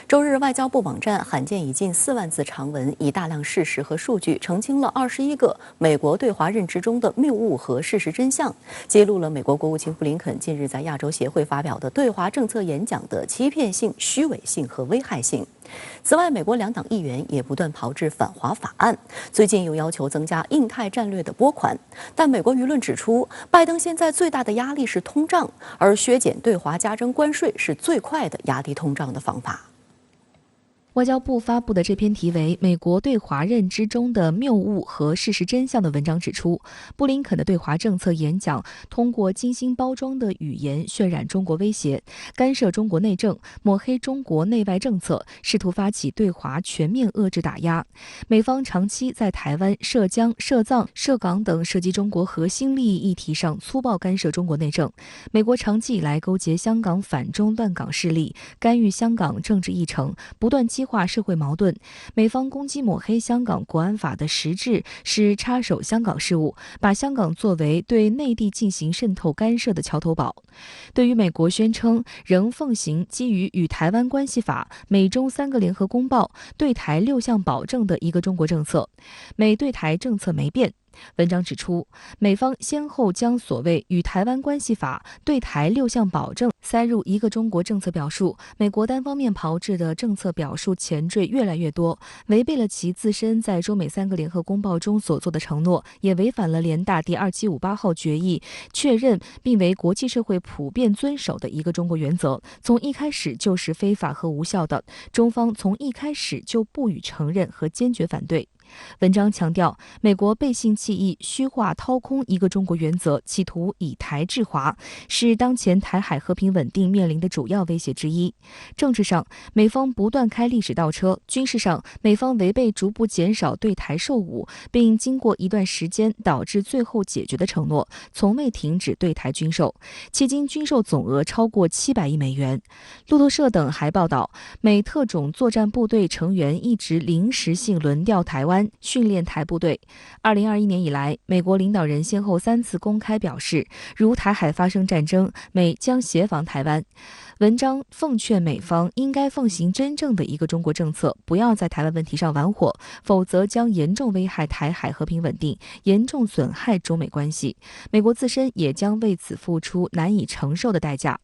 周日，外交部网站罕见以近4万字长文，以大量事实和数据澄清了21个美国对华认知中的谬误和事实真相，揭露了美国国务卿布林肯近日在亚洲协会发表的对华政策演讲的欺骗性、虚伪性和危害性。此外，美国两党议员也不断炮制反华法案，最近又要求增加印太战略的拨款。但美国舆论指出，拜登现在最大的压力是通胀，而削减对华加征关税是最快的压低通胀的方法。外交部发布的这篇题为《美国对华认知中的谬误和事实真相》的文章指出，布林肯的对华政策演讲通过精心包装的语言渲染中国威胁，干涉中国内政，抹黑中国内外政策，试图发起对华全面遏制打压。美方长期在台湾、涉疆、涉藏、涉港等涉及中国核心利益议题上粗暴干涉中国内政。美国长期以来勾结香港反中乱港势力，干预香港政治议程，不断激化社会矛盾。美方攻击抹黑香港国安法的实质是插手香港事务，把香港作为对内地进行渗透干涉的桥头堡。对于美国宣称仍奉行基于与台湾关系法、美中3个联合公报、对台6项保证的一个中国政策，美对台政策没变。文章指出，美方先后将所谓与台湾关系法、对台6项保证塞入一个中国政策表述，美国单方面炮制的政策表述前缀越来越多，违背了其自身在中美3个联合公报中所做的承诺，也违反了联大第2758号决议确认并为国际社会普遍遵守的一个中国原则，从一开始就是非法和无效的，中方从一开始就不予承认和坚决反对。文章强调，美国背信弃义、虚化掏空一个中国原则，企图以台制华，是当前台海和平稳定面临的主要威胁之一。政治上，美方不断开历史倒车；军事上，美方违背逐步减少对台售武，并经过一段时间导致最后解决的承诺，从未停止对台军售，迄今军售总额超过700亿美元。路透社等还报道，美特种作战部队成员一直临时性轮调台湾，训练台部队。2021年以来，美国领导人先后3次公开表示，如台海发生战争，美将协防台湾。文章奉劝美方应该奉行真正的一个中国政策，不要在台湾问题上玩火，否则将严重危害台海和平稳定，严重损害中美关系。美国自身也将为此付出难以承受的代价。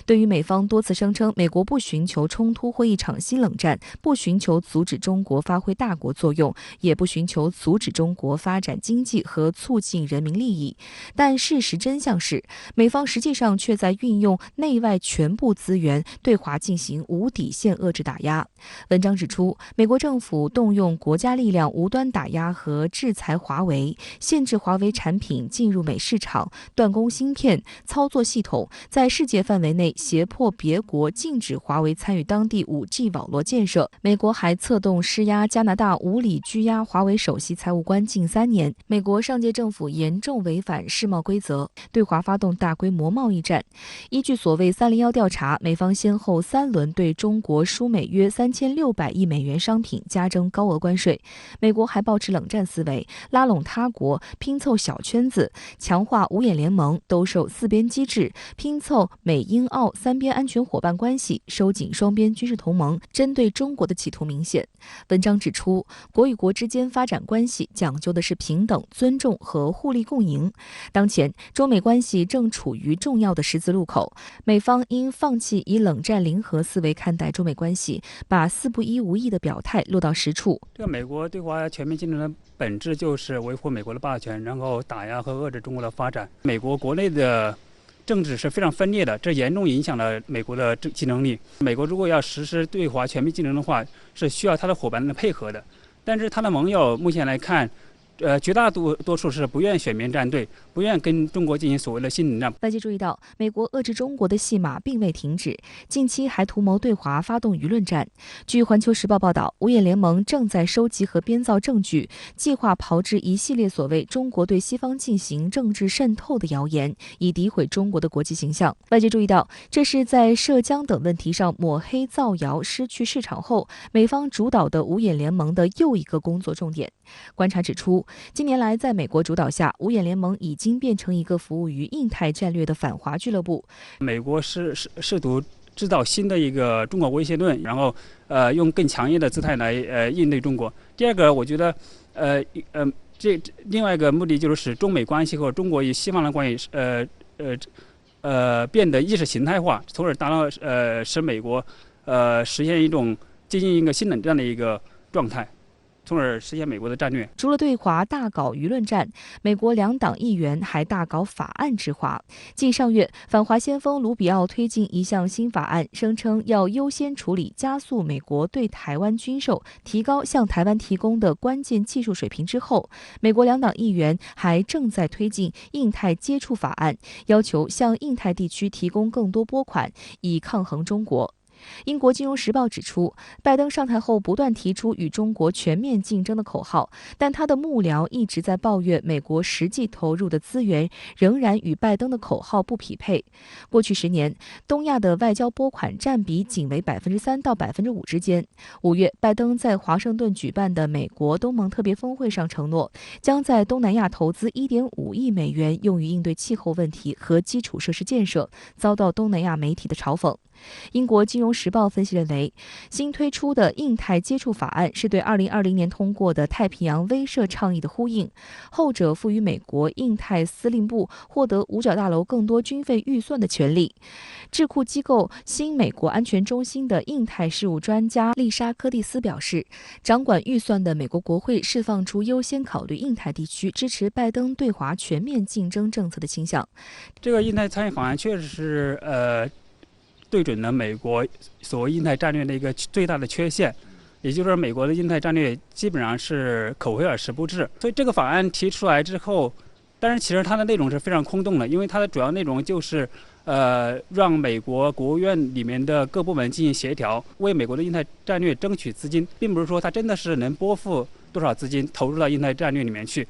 对于美方多次声称美国不寻求冲突或一场新冷战，不寻求阻止中国发挥大国作用，也不寻求阻止中国发展经济和促进人民利益，但事实真相是，美方实际上却在运用内外全部资源对华进行无底线遏制打压。文章指出，美国政府动用国家力量无端打压和制裁华为，限制华为产品进入美市场，断供芯片、操作系统，在世界范围内胁迫别国禁止华为参与当地5G 网络建设。美国还策动施压加拿大无理拘押华为首席财务官近3年。美国上届政府严重违反世贸规则，对华发动大规模贸易战。依据所谓301调查，美方先后3轮对中国输美约3600亿美元商品加征高额关税。美国还抱持冷战思维，拉拢他国，拼凑小圈子，强化五眼联盟，兜售4边机制，拼凑美英澳3边安全伙伴关系，收紧双边军事同盟，针对中国的企图明显。文章指出，国与国之间发展关系讲究的是平等、尊重和互利共赢。当前，中美关系正处于重要的十字路口，美方应放弃以冷战零和思维看待中美关系，把4不1无意的表态落到实处。这个美国对华全面竞争的本质就是维护美国的霸权，然后打压和遏制中国的发展。美国国内的政治是非常分裂的，这严重影响了美国的竞争力。美国如果要实施对华全面竞争的话，是需要他的伙伴的配合的。但是他的盟友目前来看，绝大多数是不愿选边站队，不愿跟中国进行所谓的新冷战。外界注意到，美国遏制中国的戏码并未停止，近期还图谋对华发动舆论战。据《环球时报》报道，五眼联盟正在收集和编造证据，计划炮制一系列所谓中国对西方进行政治渗透的谣言，以诋毁中国的国际形象。外界注意到，这是在涉疆等问题上抹黑造谣失去市场后，美方主导的五眼联盟的又一个工作重点。观察指出，近年来在美国主导下，五眼联盟已经变成一个服务于印太战略的反华俱乐部。美国试图制造新的一个中国威胁论，然后用更强硬的姿态来应对中国。第二个，我觉得另外一个目的就是使中美关系和中国与西方的关系变得意识形态化，从而达到使美国实现一种接近一个新冷战的一个状态，从而实现美国的战略。除了对华大搞舆论战，美国两党议员还大搞法案之华。近上月，反华先锋卢比奥推进一项新法案，声称要优先处理加速美国对台湾军售，提高向台湾提供的关键技术水平之后，美国两党议员还正在推进印太接触法案，要求向印太地区提供更多拨款，以抗衡中国。英国金融时报指出，拜登上台后不断提出与中国全面竞争的口号，但他的幕僚一直在抱怨美国实际投入的资源仍然与拜登的口号不匹配。过去10年，东亚的外交拨款占比仅为3%到5%之间。5月，拜登在华盛顿举办的美国东盟特别峰会上承诺，将在东南亚投资1.5亿美元用于应对气候问题和基础设施建设，遭到东南亚媒体的嘲讽。英国金融时报分析认为，新推出的印太接触法案是对2020年通过的太平洋威慑倡议的呼应，后者赋予美国印太司令部获得五角大楼更多军费预算的权利。智库机构新美国安全中心的印太事务专家丽莎·柯蒂斯表示，掌管预算的美国国会释放出优先考虑印太地区支持拜登对华全面竞争政策的倾向。这个印太参与法案确实是对准了美国所谓印太战略的一个最大的缺陷，也就是说，美国的印太战略基本上是口惠而实不至。所以这个法案提出来之后，但是其实它的内容是非常空洞的，因为它的主要内容就是让美国国务院里面的各部门进行协调，为美国的印太战略争取资金，并不是说它真的是能拨付多少资金投入到印太战略里面去。